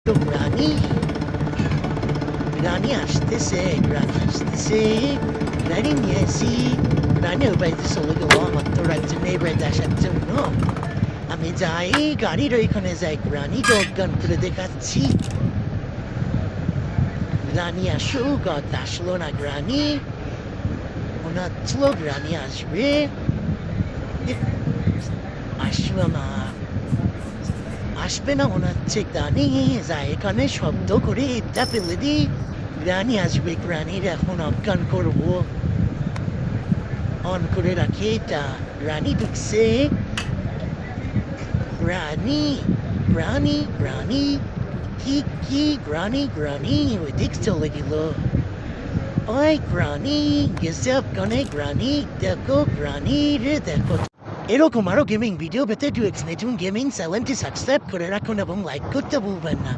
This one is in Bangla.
তো গ্রানি আসতেছে, গ্রানি আসতেছে, গ্রানি নিয়ে আসি, গ্রানি ওই বাড়িতে চলে গেল আমার তো একজন এই বাড়িতে আসার জন্য। আমি যাই গাড়ির ওইখানে যাই, গ্রানিকে অজ্ঞান করে দেখাচ্ছি। গ্রানি আসুক, আসলো না গ্রানি, মনে হচ্ছিল গ্রানি আসবে, আসলো না, আসবে না মনে হচ্ছে। গ্রানি যায় এখানে শব্দ করে এটা ফেলে দিই, গ্রানি আসবে, গ্রানির এখন অজ্ঞান করবো। অন করে রাখি এটা, গ্রানি ঢুকছে, গ্রানি, গ্রানি, গ্রানি, কি কি গ্রানি, গ্রানি ওই দিক চলে গেল। ওই গ্রানি গেছে আপনানে, গ্রানি দেখো, গ্রানি রে দেখো। এরকম আরো গেমিং ভিডিও পেতে 2x Net গেমিং চ্যানেলটি সাবস্ক্রাইব করে রাখুন এবং লাইক করতে ভুলবেন না।